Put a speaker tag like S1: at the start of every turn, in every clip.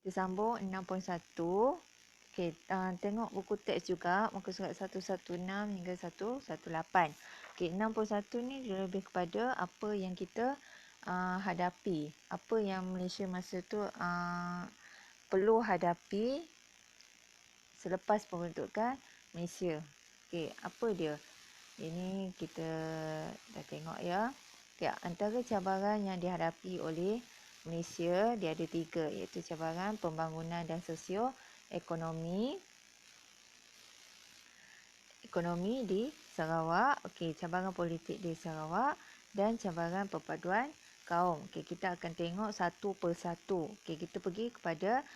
S1: Kita sambung 6.1. Okey, tengok buku teks juga, muka surat 116 hingga 118. Okey, 6.1 ni dia lebih kepada apa yang kita hadapi. Apa yang Malaysia masa tu perlu hadapi selepas pembentukan Malaysia. Okey, apa dia? Ini kita dah tengok ya. Okay, antara cabaran yang dihadapi oleh Malaysia, dia ada 3, iaitu cabaran pembangunan dan sosioekonomi di Sarawak, okey, cabaran politik di Sarawak dan cabaran perpaduan kaum. Okey, kita akan tengok satu persatu. Okey, kita pergi kepada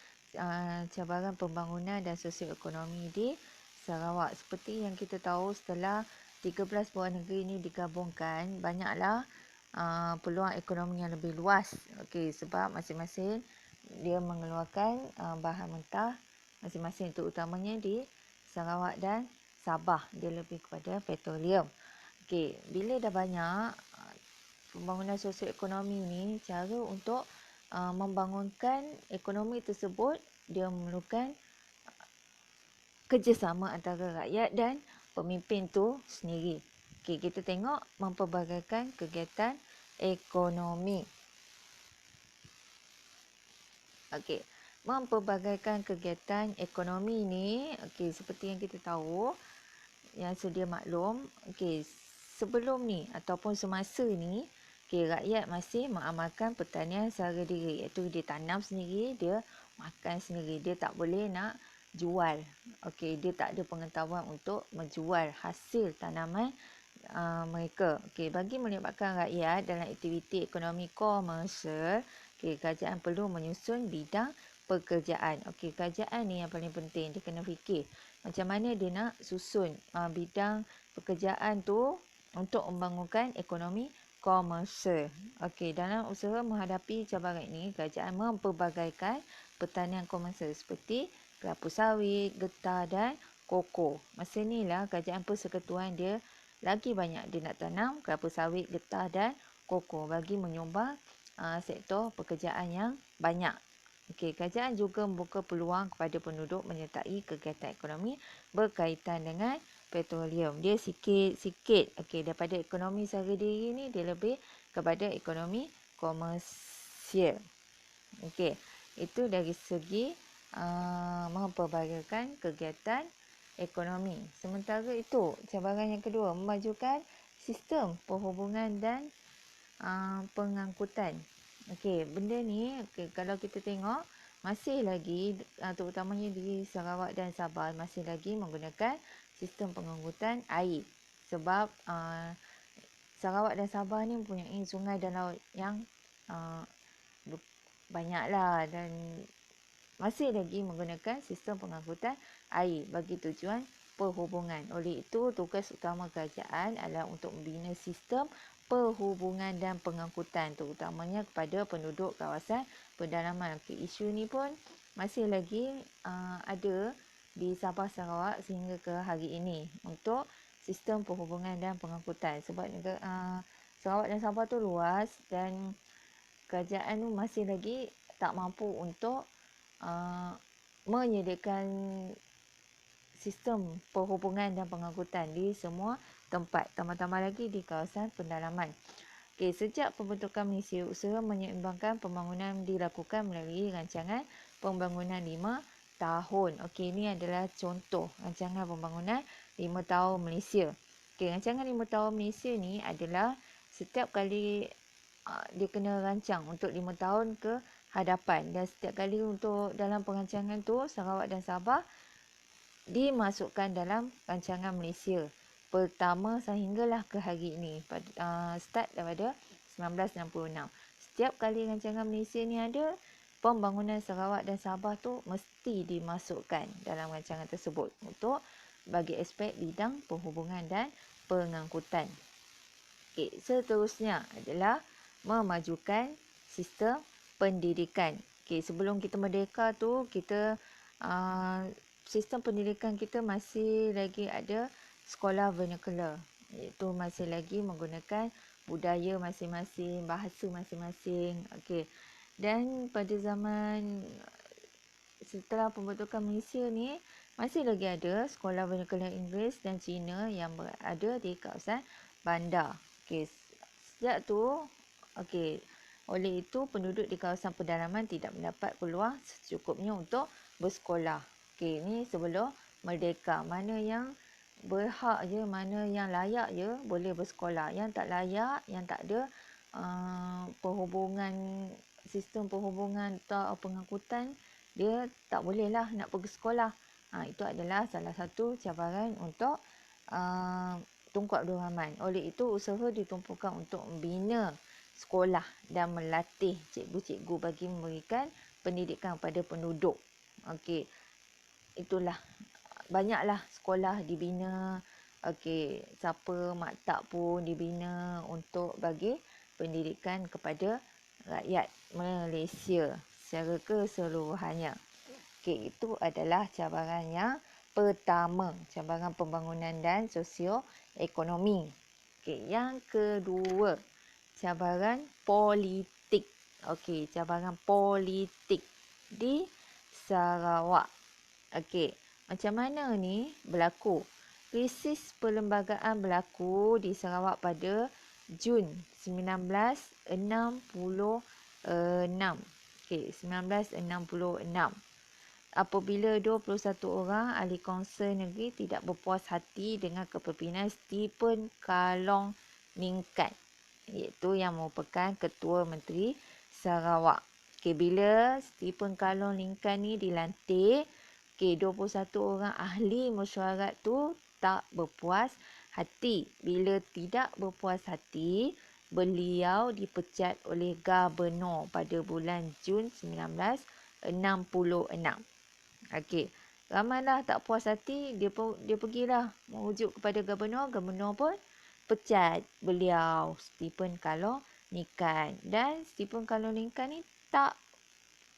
S1: cabaran pembangunan dan sosioekonomi di Sarawak. Seperti yang kita tahu, setelah 13 buah negeri ini digabungkan, banyaklah peluang ekonomi yang lebih luas. Okey, sebab masing-masing dia mengeluarkan bahan mentah masing-masing, terutamanya di Sarawak dan Sabah, dia lebih kepada petroleum. Okey, bila dah banyak pembangunan sosioekonomi ni, cara untuk membangunkan ekonomi tersebut, dia memerlukan kerjasama antara rakyat dan pemimpin tu sendiri. Okey, kita tengok mempelbagaikan kegiatan ekonomi. Okey, mempelbagaikan kegiatan ekonomi ni, okey, seperti yang kita tahu, yang sedia maklum, okey, sebelum ni ataupun semasa ni, okey, rakyat masih mengamalkan pertanian secara diri, iaitu dia tanam sendiri, dia makan sendiri, dia tak boleh nak jual. Okey, dia tak ada pengetahuan untuk menjual hasil tanaman mereka. Okey, bagi melibatkan rakyat dalam aktiviti ekonomi komersial, okey, kerajaan perlu menyusun bidang pekerjaan. Okey, kerajaan ni yang paling penting, dia kena fikir macam mana dia nak susun bidang pekerjaan tu untuk membangunkan ekonomi komersial. Okey, dalam usaha menghadapi cabaran ini, kerajaan mempelbagaikan pertanian komersial seperti kelapa sawit, getah dan koko. Masa inilah kerajaan persekutuan dia lagi banyak dia nak tanam kelapa sawit, getah dan koko bagi menyumbang sektor pekerjaan yang banyak. Okey, kerajaan juga membuka peluang kepada penduduk menyertai kegiatan ekonomi berkaitan dengan petroleum. Dia sikit-sikit, okey, daripada ekonomi secara diri ni, dia lebih kepada ekonomi komersial. Okey, itu dari segi mempelbagaikan kegiatan ekonomi. Sementara itu, cabaran yang kedua, memajukan sistem perhubungan dan pengangkutan. Okey, benda ni, okay, kalau kita tengok, masih lagi, terutamanya di Sarawak dan Sabah, masih lagi menggunakan sistem pengangkutan air. Sebab Sarawak dan Sabah ni mempunyai sungai dan laut yang banyaklah, dan masih lagi menggunakan sistem pengangkutan air bagi tujuan perhubungan. Oleh itu, tugas utama kerajaan adalah untuk membina sistem perhubungan dan pengangkutan, terutamanya kepada penduduk kawasan pedalaman. Okay, isu ni pun masih lagi ada di Sabah Sarawak sehingga ke hari ini untuk sistem perhubungan dan pengangkutan. Sebab Sarawak dan Sabah tu luas dan kerajaan tu masih lagi tak mampu untuk menyediakan sistem perhubungan dan pengangkutan di semua tempat, tambah-tambah lagi di kawasan pendalaman. Okey, sejak pembentukan Malaysia, usaha menyeimbangkan pembangunan dilakukan melalui rancangan pembangunan 5 tahun. Okey, ini adalah contoh rancangan pembangunan 5 tahun Malaysia. Okey, rancangan 5 tahun Malaysia ni adalah setiap kali dia kena rancang untuk 5 tahun ke hadapan, dan setiap kali untuk dalam perancangan tu, Sarawak dan Sabah dimasukkan dalam rancangan Malaysia pertama sehinggalah ke hari ini, start daripada 1966. Setiap kali rancangan Malaysia ni ada, pembangunan Sarawak dan Sabah tu mesti dimasukkan dalam rancangan tersebut untuk bagi aspek bidang perhubungan dan pengangkutan. Okay, seterusnya adalah memajukan sistem pendidikan. Okay, sebelum kita merdeka tu, kita sistem pendidikan kita masih lagi ada sekolah vernacular, iaitu masih lagi menggunakan budaya masing-masing, bahasa masing-masing. Okey, dan pada zaman setelah pembentukan Malaysia ni masih lagi ada sekolah vernacular Inggeris dan Cina yang berada di kawasan bandar. Okey, sejak tu okey, oleh itu penduduk di kawasan pedalaman tidak mendapat peluang secukupnya untuk bersekolah. Okey, ni sebelum merdeka. Mana yang berhak je, mana yang layak je boleh bersekolah. Yang tak layak, yang tak ada sistem perhubungan atau pengangkutan, dia tak bolehlah nak pergi sekolah. Itu adalah salah satu cabaran untuk Tunku Abdul Rahman. Oleh itu usaha ditumpukan untuk membina sekolah dan melatih cikgu-cikgu bagi memberikan pendidikan kepada penduduk. Okey, itulah banyaklah sekolah dibina. Okey, siapa maktab pun dibina untuk bagi pendidikan kepada rakyat Malaysia secara keseluruhannya. Okey, itu adalah cabaran yang pertama, cabaran pembangunan dan sosioekonomi. Okey, yang kedua, cabaran politik. Okey, cabaran politik di Sarawak. Okey, macam mana ni berlaku? Krisis perlembagaan berlaku di Sarawak pada Jun 1966. Okey, 1966. Apabila 21 orang ahli Kaunsil Negeri tidak berpuas hati dengan kepimpinan Stephen Kalong Ningkan, iaitu yang merupakan Ketua Menteri Sarawak. Okey, bila Stephen Kalong Ningkan ni dilantik, 21 orang ahli mesyuarat tu tak berpuas hati. Bila tidak berpuas hati, beliau dipecat oleh Gubernur pada bulan Jun 1966. Okey, ramailah tak puas hati, dia pergilah merujuk kepada Gubernur. Gubernur pun pecat beliau, Stephen Kalong Ningkan. Dan Stephen Kalong Ningkan ni tak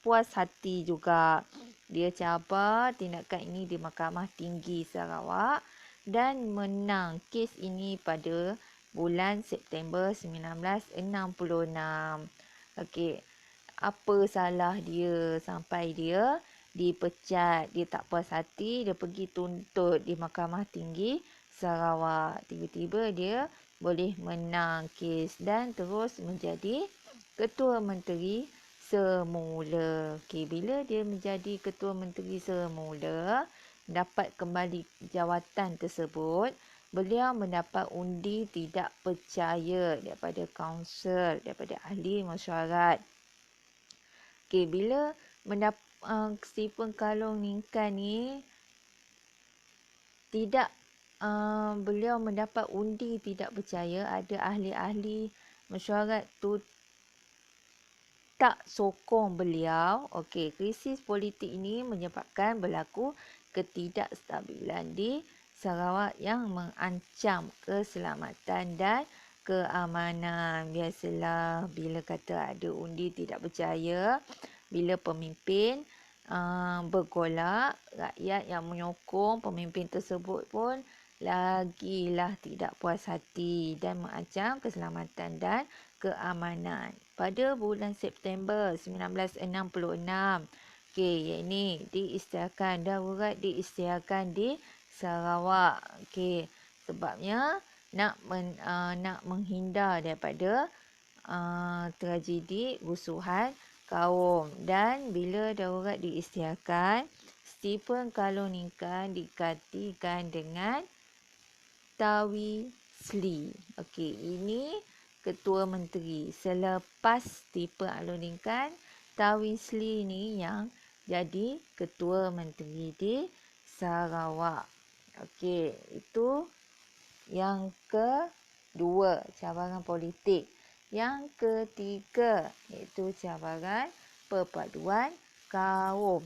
S1: puas hati juga. Dia cabar tindakan ini di Mahkamah Tinggi Sarawak dan menang kes ini pada bulan September 1966. Okey, apa salah dia sampai dia dipecat? Dia tak puas hati, dia pergi tuntut di Mahkamah Tinggi Sarawak. Tiba-tiba dia boleh menang kes dan terus menjadi Ketua Menteri semula. Okey, bila dia menjadi Ketua Menteri semula, dapat kembali jawatan tersebut, beliau mendapat undi tidak percaya daripada kaunsil, daripada ahli mesyuarat. Okey, bila Stephen Kalong Ningkan ni tidak beliau mendapat undi tidak percaya, ada ahli-ahli mesyuarat tu tak sokong beliau. Okey, krisis politik ini menyebabkan berlaku ketidakstabilan di Sarawak yang mengancam keselamatan dan keamanan. Biasalah bila kata ada undi tidak percaya, bila pemimpin bergolak, rakyat yang menyokong pemimpin tersebut pun lagilah tidak puas hati dan mengancam keselamatan dan keamanan. Pada bulan September 1966, yang ini diisytiharkan, darurat diisytiharkan di Sarawak. Sebabnya nak menghindar daripada tragedi rusuhan kaum. Dan bila darurat diisytiharkan, Stephen Kalong Ningkan digantikan dengan Tawi Sli. Ini Ketua Menteri. Selepas Stephen Kalong Ningkan, Tawi Sli ni yang jadi Ketua Menteri di Sarawak. Itu yang kedua, cabaran politik. Yang ketiga, iaitu cabaran perpaduan kaum.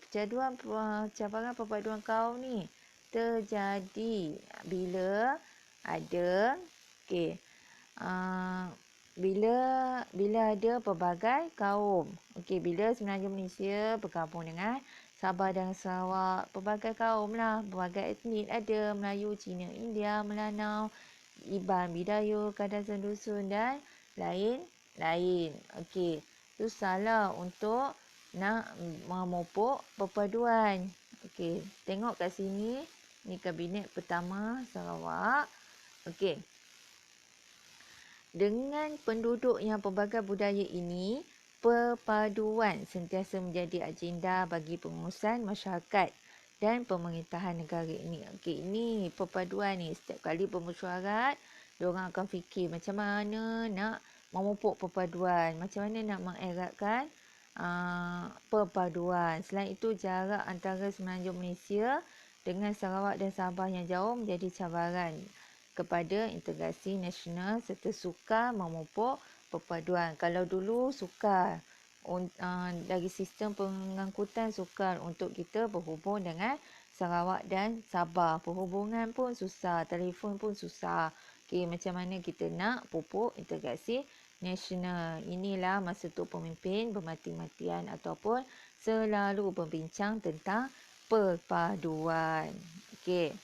S1: Cabaran perpaduan kaum ni terjadi bila ada bila ada pelbagai kaum. Bila semenanjung Malaysia bergabung dengan Sabah dan Sarawak, pelbagai kaum lah, pelbagai etnik ada, Melayu, Cina, India, Melanau, Iban, Bidayuh, Kadazan Dusun dan lain-lain. Itu salah untuk nak memupuk perpaduan. Okey, tengok kat sini. Ni Kabinet Pertama Sarawak. Okey. Dengan penduduk yang pelbagai budaya ini, perpaduan sentiasa menjadi agenda bagi pengurusan masyarakat dan pemerintahan negara ini. Okey, ini perpaduan ni. Setiap kali bermesyuarat, diorang akan fikir macam mana nak memupuk perpaduan, macam mana nak mengeratkan perpaduan. Selain itu, jarak antara Semenanjung Malaysia dengan Sarawak dan Sabah yang jauh menjadi cabaran kepada integrasi nasional serta sukar memupuk perpaduan. Kalau dulu sukar dari sistem pengangkutan sukar untuk kita berhubung dengan Sarawak dan Sabah. Perhubungan pun susah, telefon pun susah. Okey, macam mana kita nak pupuk integrasi nasional. Inilah masa tu pemimpin bermati-matian ataupun selalu berbincang tentang perpaduan. Okey.